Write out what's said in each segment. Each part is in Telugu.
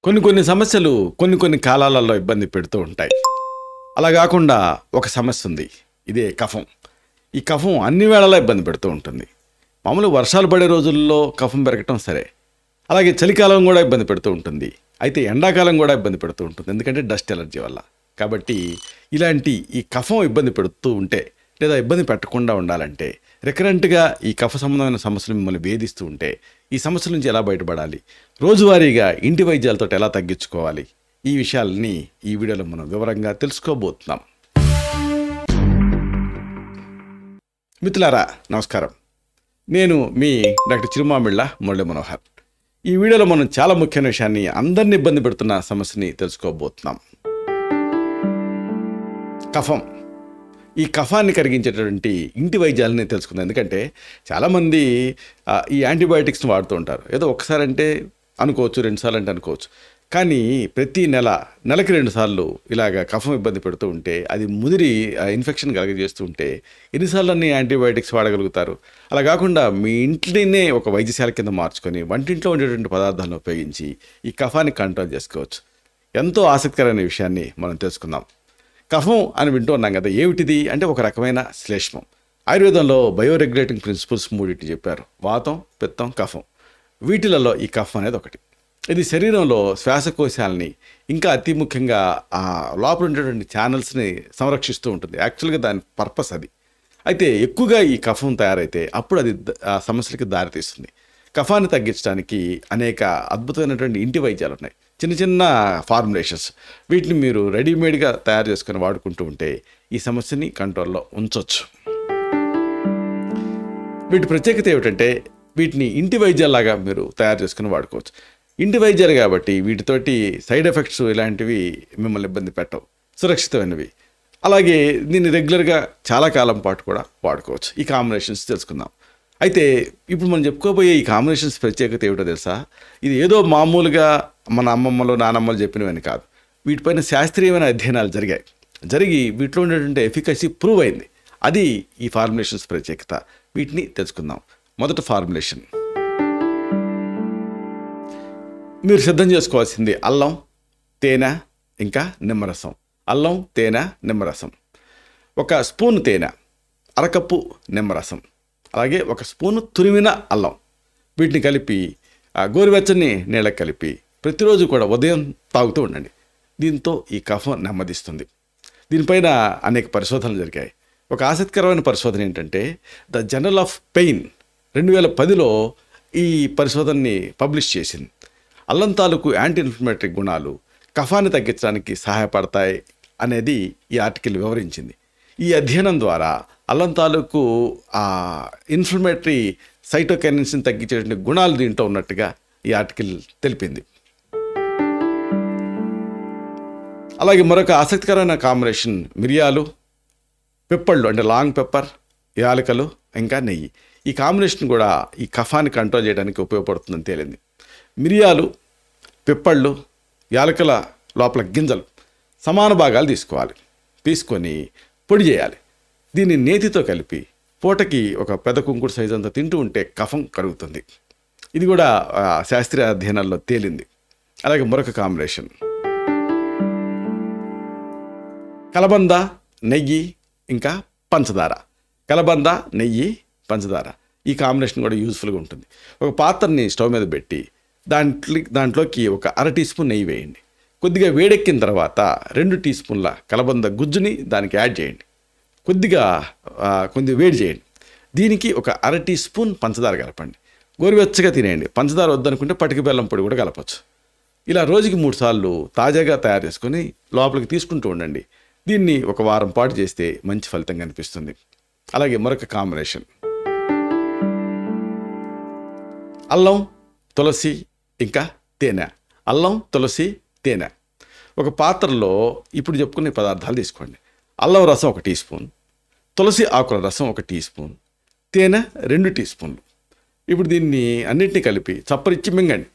కొన్ని సమస్యలు కొన్ని కాలాలలో ఇబ్బంది పెడుతూ ఉంటాయి. అలా కాకుండా ఒక సమస్య ఉంది. ఇదే కఫం. ఈ కఫం అన్ని వేళలా ఇబ్బంది పెడుతూ ఉంటుంది. మామూలు వర్షాలు పడే రోజుల్లో కఫం పెరగటం సరే, అలాగే చలికాలం కూడా ఇబ్బంది పెడుతూ ఉంటుంది. అయితే ఎండాకాలం కూడా ఇబ్బంది పెడుతూ ఉంటుంది, ఎందుకంటే డస్ట్ ఎలర్జీ వల్ల. కాబట్టి ఇలాంటి ఈ కఫం ఇబ్బంది పెడుతూ ఉంటే లేదా ఇబ్బంది పెట్టకుండా ఉండాలంటే, రికరెంట్గా ఈ కఫ సంబంధమైన సమస్యలు మిమ్మల్ని వేధిస్తూ ఉంటే ఈ సమస్యల నుంచి ఎలా బయటపడాలి, రోజువారీగా ఇంటి వైద్యాలతో ఎలా తగ్గించుకోవాలి, ఈ విషయాలని ఈ వీడియోలో మనం వివరంగా తెలుసుకోబోతున్నాం. మిత్రులారా నమస్కారం, నేను మీ డాక్టర్ చిరుమామిళ్ళ మురళీ మనోహర్. ఈ వీడియోలో మనం చాలా ముఖ్యమైన విషయాన్ని, అందరిని ఇబ్బంది పెడుతున్న సమస్యని తెలుసుకోబోతున్నాం. కఫం. ఈ కఫాన్ని కరిగించేటటువంటి ఇంటి వైద్యాలని తెలుసుకుందాం. ఎందుకంటే చాలామంది ఈ యాంటీబయాటిక్స్ని వాడుతూ ఉంటారు. ఏదో ఒకసారి అంటే అనుకోవచ్చు, 2 సార్లు అంటే అనుకోవచ్చు. కానీ ప్రతి నెలకి 2 సార్లు ఇలాగ కఫం ఇబ్బంది పెడుతూ ఉంటే, అది ముదిరి ఇన్ఫెక్షన్ కలగజేస్తూ ఉంటే ఎన్నిసార్లు అన్ని యాంటీబయాటిక్స్ వాడగలుగుతారు? అలా కాకుండా మీ ఇంట్లోనే ఒక వైద్యశాల కింద మార్చుకొని వంటింట్లో ఉండేటువంటి పదార్థాలను ఉపయోగించి ఈ కఫాన్ని కంట్రోల్ చేసుకోవచ్చు. ఎంతో ఆసక్తికరమైన విషయాన్ని మనం తెలుసుకుందాం. కఫం అని వింటూ ఉన్నాం కదా, ఏమిటిది అంటే ఒక రకమైన శ్లేష్మం. ఆయుర్వేదంలో బయోరెగ్యులేటింగ్ ప్రిన్సిపల్స్ 3 చెప్పారు: వాతం, పిత్తం, కఫం. వీటిలలో ఈ కఫం అనేది ఒకటి. ఇది శరీరంలో శ్వాసకోశాలని, ఇంకా అతి ముఖ్యంగా ఆ లోపల ఉండేటువంటి ఛానల్స్ని సంరక్షిస్తూ ఉంటుంది. యాక్చువల్గా దాని పర్పస్ అది. అయితే ఎక్కువగా ఈ కఫం తయారైతే అప్పుడు అది ఆ సమస్యలకి దారితీస్తుంది. కఫాన్ని తగ్గించడానికి అనేక అద్భుతమైనటువంటి ఇంటి వైద్యాలు ఉన్నాయి, చిన్న ఫార్ములేషన్స్. వీటిని మీరు రెడీమేడ్గా తయారు చేసుకొని వాడుకుంటూ ఉంటే ఈ సమస్యని కంట్రోల్లో ఉంచవచ్చు. వీటి ప్రత్యేకత ఏమిటంటే, వీటిని ఇంటి వైద్యాలాగా మీరు తయారు చేసుకుని వాడుకోవచ్చు. ఇంటి వైద్యాలు కాబట్టి వీటితోటి సైడ్ ఎఫెక్ట్స్ ఇలాంటివి మిమ్మల్ని ఇబ్బంది పెట్టవు, సురక్షితమైనవి. అలాగే దీన్ని రెగ్యులర్గా చాలా కాలం పాటు కూడా వాడుకోవచ్చు. ఈ కాంబినేషన్స్ తెలుసుకుందాం. అయితే ఇప్పుడు మనం చెప్పుకోబోయే ఈ కాంబినేషన్స్ ప్రత్యేకత ఏమిటో తెలుసా? ఇది ఏదో మామూలుగా మన అమ్మమ్మలు నానమ్మలు చెప్పినవని కాదు. వీటిపైన శాస్త్రీయమైన అధ్యయనాలు జరిగి వీటిలో ఉండేటువంటి ఎఫికసీ ప్రూవ్ అయింది. అది ఈ ఫార్ములేషన్స్ ప్రత్యేకత. వీటిని తెలుసుకుందాం. మొదటి ఫార్ములేషన్, మీరు సిద్ధం చేసుకోవాల్సింది అల్లం, తేనె, ఇంకా నిమ్మరసం. అల్లం, తేనె, నిమ్మరసం. 1 స్పూన్ తేనె, అరకప్పు నిమ్మరసం, అలాగే 1 స్పూను తురిమిన అల్లం. వీటిని కలిపి గోరువెచ్చని నీళ్ళకి కలిపి ప్రతిరోజు కూడా ఉదయం తాగుతూ ఉండండి. దీంతో ఈ కఫం నెమ్మదిస్తుంది. దీనిపైన అనేక పరిశోధనలు జరిగాయి. ఒక ఆసక్తికరమైన పరిశోధన ఏంటంటే, ద జర్నల్ ఆఫ్ పెయిన్ 2010లో ఈ పరిశోధనని పబ్లిష్ చేసింది. అల్లం తాలూకు యాంటీ ఇన్ఫ్లమేటరీ గుణాలు కఫాన్ని తగ్గించడానికి సహాయపడతాయి అనేది ఈ ఆర్టికల్ వివరించింది. ఈ అధ్యయనం ద్వారా అల్లం తాలూకు ఇన్ఫ్లమేటరీ సైటోకైనిన్స్ని తగ్గించేటువంటి గుణాలు దీంట్లో ఉన్నట్టుగా ఈ ఆర్టికల్ తెలిపింది. అలాగే మరొక ఆసక్తికరమైన కాంబినేషన్ మిరియాలు, పెప్పళ్ళు అంటే లాంగ్ పెప్పర్, యాలకులు, ఇంకా నెయ్యి. ఈ కాంబినేషన్ కూడా ఈ కఫాన్ని కంట్రోల్ చేయడానికి ఉపయోగపడుతుందని తేలింది. మిరియాలు, పెప్పళ్ళు, యాలకుల లోపల గింజలు సమాన భాగాలు తీసుకొని పొడి చేయాలి. దీన్ని నేతితో కలిపి పూటకి ఒక పెద్ద కుంకుడు సైజు అంతా తింటూ ఉంటే కఫం కరుగుతుంది. ఇది కూడా శాస్త్రీయ అధ్యయనాల్లో తేలింది. అలాగే మరొక కాంబినేషన్, కలబంద, నెయ్యి, ఇంకా పంచదార. కలబంద, నెయ్యి, పంచదార. ఈ కాంబినేషన్ కూడా యూజ్ఫుల్గా ఉంటుంది. ఒక పాత్రని స్టవ్ మీద పెట్టి దాంట్లోకి 1/2 టీ స్పూన్ నెయ్యి వేయండి. కొద్దిగా వేడెక్కిన తర్వాత 2 టీ స్పూన్ల కలబంద గుజ్జుని దానికి యాడ్ చేయండి. కొద్దిగా వేడి చేయండి. దీనికి 1/2 టీ స్పూన్ పంచదార కలపండి. గోరువెచ్చగా తినేయండి. పంచదార వద్దనుకుంటే పటిక బెల్లం పొడి కూడా కలపచ్చు. ఇలా రోజుకి 3 సార్లు తాజాగా తయారు చేసుకొని లోపలికి తీసుకుంటూ ఉండండి. దీన్ని 1 వారం పాటు చేస్తే మంచి ఫలితం కనిపిస్తుంది. అలాగే మరొక కాంబినేషన్, అల్లం, తులసి, ఇంకా తేనె. అల్లం, తులసి, తేనె. ఒక పాత్రలో ఇప్పుడు చెప్పుకునే పదార్థాలు తీసుకోండి. అల్లం రసం 1 టీ స్పూన్, తులసి ఆకుల రసం 1 టీ స్పూన్, తేనె 2 టీ స్పూన్లు. ఇప్పుడు దీన్ని అన్నింటినీ కలిపి చప్పరిచ్చి మింగండి.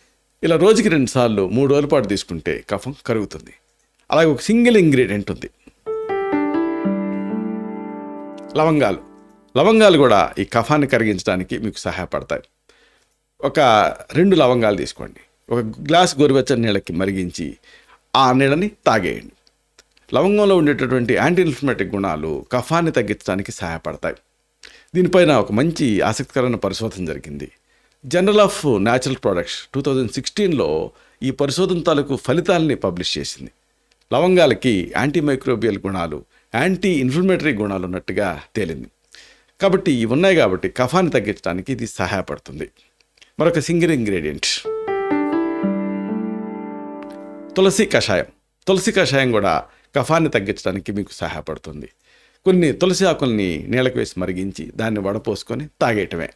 ఇలా రోజుకి 2 సార్లు 3 రోజుల పాటు తీసుకుంటే కఫం కరుగుతుంది. అలాగే ఒక సింగిల్ ఇంగ్రీడియంట్ ఉంది, లవంగాలు కూడా ఈ కఫాన్ని కరిగించడానికి మీకు సహాయపడతాయి. 2 లవంగాలు తీసుకోండి. ఒక గ్లాస్ గోరువెచ్చని నీళ్ళకి మరిగించి ఆ నీళ్ళని తాగేయండి. లవంగంలో ఉండేటటువంటి యాంటీ ఇన్ఫ్లమేటరీ గుణాలు కఫాన్ని తగ్గించడానికి సహాయపడతాయి. దీనిపైన ఒక మంచి ఆసక్తికరమైన పరిశోధన జరిగింది. జర్నల్ ఆఫ్ న్యాచురల్ ప్రొడక్ట్స్ 2016లో ఈ పరిశోధన తాలూకు ఫలితాలని పబ్లిష్ చేసింది. లవంగాలకి యాంటీ మైక్రోబియల్ గుణాలు, యాంటీ ఇన్ఫ్లమేటరీ గుణాలు ఉన్నట్టుగా తేలింది. కాబట్టి ఇవి ఉన్నాయి కాబట్టి కఫాన్ని తగ్గించడానికి ఇది సహాయపడుతుంది. మరొక సింగిల్ ఇంగ్రీడియంట్ తులసి కషాయం. తులసి కషాయం కూడా కఫాన్ని తగ్గించడానికి మీకు సహాయపడుతుంది. కొన్ని తులసి ఆకుల్ని నీళ్ళకు వేసి మరిగించి దాన్ని వడపోసుకొని తాగేయటమే.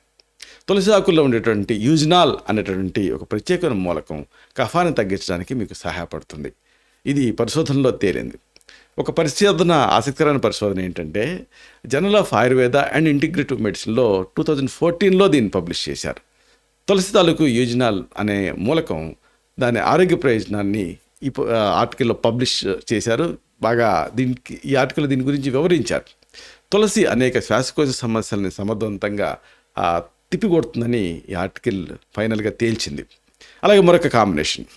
తులసి ఆకుల్లో ఉండేటువంటి యూజినాల్ అనేటువంటి ఒక ప్రత్యేకమైన మూలకం కఫాన్ని తగ్గించడానికి మీకు సహాయపడుతుంది. ఇది పరిశోధనలో తేలింది. ఒక పరిశోధన, ఆసక్తికరమైన పరిశోధన ఏంటంటే journal of Ayurveda and integrative మెడిసిన్లో 2014లో దీన్ని పబ్లిష్ చేశారు. తులసి తాలూకు యూజినాల్ అనే మూలకం దాని ఆరోగ్య ప్రయోజనాన్ని ఈ ఆర్టికల్లో పబ్లిష్ చేశారు. బాగా ఈ ఆర్టికల్ దీని గురించి వివరించారు. తులసి అనేక శ్వాసకోశ సమస్యల్ని సమర్థవంతంగా తిప్పికొడుతుందని ఈ ఆర్టికల్ ఫైనల్గా తేల్చింది. అలాగే మరొక కాంబినేషన్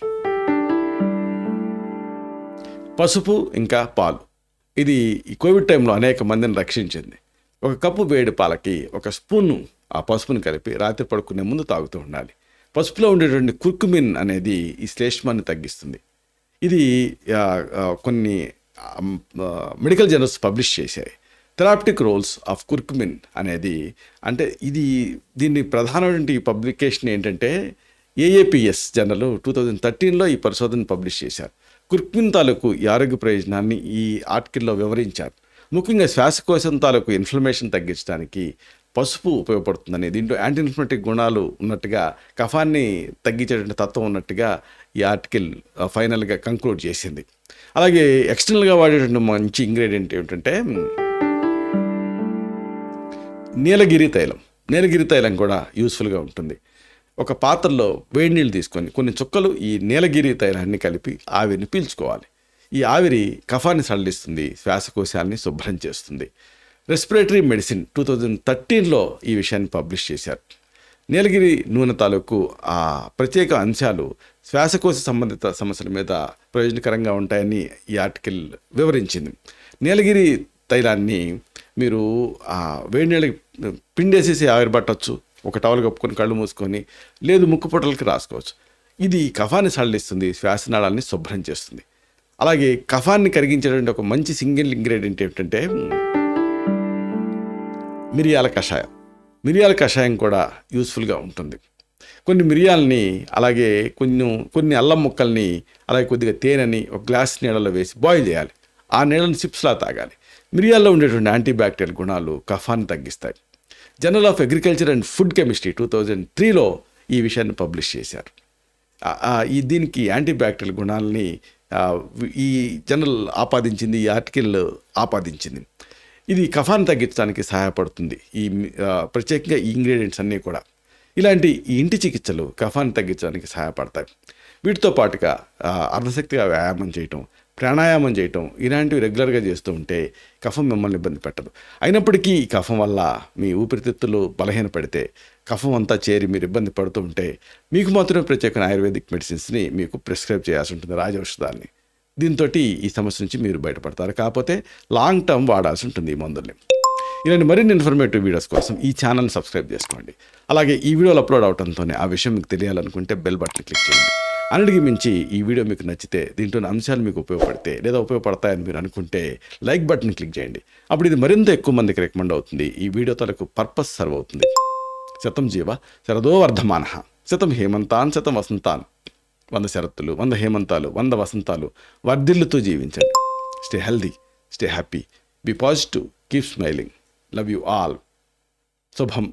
పసుపు ఇంకా పాలు. ఇది ఈ కోవిడ్ టైంలో అనేక మందిని రక్షించింది. ఒక కప్పు వేడి పాలకి ఒక స్పూను ఆ పసుపుని కలిపి రాత్రి పడుకునే ముందు తాగుతూ ఉండాలి. పసుపులో ఉండేటువంటి కుర్కుమిన్ అనేది ఈ శ్లేష్మాన్ని తగ్గిస్తుంది. ఇది కొన్ని మెడికల్ జర్నల్స్ పబ్లిష్ చేశాయి. థెరాప్టిక్ రోల్స్ ఆఫ్ కుర్కుమిన్ అనేది, అంటే దీన్ని ప్రధానమైన పబ్లికేషన్ ఏంటంటే ఏఏపిఎస్ జర్నల్ 2013లో ఈ పరిశోధన పబ్లిష్ చేశారు. కుర్కుమిన్ తాలూకు ఈ ఆరోగ్య ప్రయోజనాన్ని ఈ ఆర్టికల్లో వివరించారు. ముఖ్యంగా శ్వాసకోశం తాలూకు ఇన్ఫ్లమేషన్ తగ్గించడానికి పసుపు ఉపయోగపడుతుందని, దీంట్లో యాంటీ ఇన్ఫ్లమేటరీ గుణాలు ఉన్నట్టుగా, కఫాన్ని తగ్గించేటువంటి తత్వం ఉన్నట్టుగా ఈ ఆర్టికల్ ఫైనల్గా కంక్లూడ్ చేసింది. అలాగే ఎక్స్టర్నల్గా వాడేటువంటి మంచి ఇంగ్రీడియంట్ ఏమిటంటే నీలగిరి తైలం. నీలగిరి తైలం కూడా యూస్ఫుల్గా ఉంటుంది. ఒక పాత్రలో వేడి నీళ్ళు తీసుకొని కొన్ని చుక్కలు ఈ నీలగిరి తైలాన్ని కలిపి ఆవిరిని పీల్చుకోవాలి. ఈ ఆవిరి కఫాన్ని సడలిస్తుంది, శ్వాసకోశాన్ని శుభ్రం చేస్తుంది. రెస్పిరేటరీ మెడిసిన్ 2013లో ఈ విషయాన్ని పబ్లిష్ చేశారు. నీలగిరి నూనె తాలూకు ఆ ప్రత్యేక అంశాలు శ్వాసకోశ సంబంధిత సమస్యల మీద ప్రయోజనకరంగా ఉంటాయని ఈ ఆర్టికల్ వివరించింది. నీలగిరి తైలాన్ని మీరు వేడి నీళ్ళకి పిండేసేసి ఆవిరిపట్టవచ్చు. ఒక టవల్ కప్పుకొని కళ్ళు మూసుకొని, లేదు ముక్కు పొట్టలకి రాసుకోవచ్చు. ఇది కఫాన్ని సడలిస్తుంది, శ్వాసనాళాన్ని శుభ్రం చేస్తుంది. అలాగే కఫాన్ని కరిగించేటువంటి ఒక మంచి సింగిల్ ఇంగ్రీడియంట్ ఏమిటంటే మిరియాల కషాయం. మిరియాల కషాయం కూడా యూస్ఫుల్గా ఉంటుంది. కొన్ని మిరియాలని, అలాగే కొన్ని అల్లం ముక్కల్ని, అలాగే కొద్దిగా తేనెని ఒక గ్లాస్ నీళ్ళలో వేసి బాయిల్ చేయాలి. ఆ నీళ్ళని సిప్స్లా తాగాలి. మిరియాల్లో ఉండేటువంటి యాంటీబ్యాక్టీరియల్ గుణాలు కఫాన్ని తగ్గిస్తాయి. Journal of agriculture and food chemistry 2003లో ఈ విషయాన్ని పబ్లిష్ చేశారు. దీనికి యాంటీబ్యాక్టీరియల్ గుణాలని ఈ జర్నల్ ఆపాదించింది, ఈ ఆర్టికల్ ఆపాదించింది. ఇది కఫాన్ని తగ్గించడానికి సహాయపడుతుంది. ఈ ప్రత్యేకంగా ఈ ఇంగ్రీడియంట్స్ అన్నీ కూడా ఇలాంటి ఈ ఇంటి చికిత్సలు కఫాన్ని తగ్గించడానికి సహాయపడతాయి. వీటితో పాటుగా అర్ధశక్తిగా వ్యాయామం చేయటం, ప్రాణాయామం చేయటం, ఇలాంటివి రెగ్యులర్గా చేస్తూ ఉంటే కఫం మిమ్మల్ని ఇబ్బంది పెట్టదు. అయినప్పటికీ ఈ కఫం వల్ల మీ ఊపిరితిత్తులు బలహీనపడితే, కఫం అంతా చేరి మీరు ఇబ్బంది పడుతూ ఉంటే మీకు మాత్రమే ప్రత్యేకమైన ఆయుర్వేదిక్ మెడిసిన్స్ని మీకు ప్రిస్క్రైబ్ చేయాల్సి ఉంటుంది, రాజౌషధాన్ని. దీంతో ఈ సమస్య నుంచి మీరు బయటపడతారు. కాకపోతే లాంగ్ టర్మ్ వాడాల్సి ఉంటుంది ఈ మందుల్ని. ఇలాంటి మరిన్ని ఇన్ఫర్మేటివ్ వీడియోస్ కోసం ఈ ఛానల్ని సబ్స్క్రైబ్ చేసుకోండి. అలాగే ఈ వీడియోలు అప్లోడ్ అవడంతోనే ఆ విషయం మీకు తెలియాలనుకుంటే బెల్ బటన్ క్లిక్ చేయండి. అన్నిటికీ మించి ఈ వీడియో మీకు నచ్చితే, దీంట్లోని అంశాలు మీకు ఉపయోగపడితే లేదా ఉపయోగపడతాయని మీరు అనుకుంటే లైక్ బటన్ క్లిక్ చేయండి. అప్పుడు ఇది మరింత ఎక్కువ మందికి రికమెండ్ అవుతుంది. ఈ వీడియో తలకు పర్పస్ సర్వ్ అవుతుంది. శతం జీవ శరదో వర్ధమానః, శతం హేమంతాన్ శతం వసంతాన్. 100 శరత్తులు, 100 హేమంతాలు, 100 వసంతాలు వర్ధిల్లుతూ జీవించండి. Stay healthy, stay happy, be positive, keep smiling. Love you all. శుభం.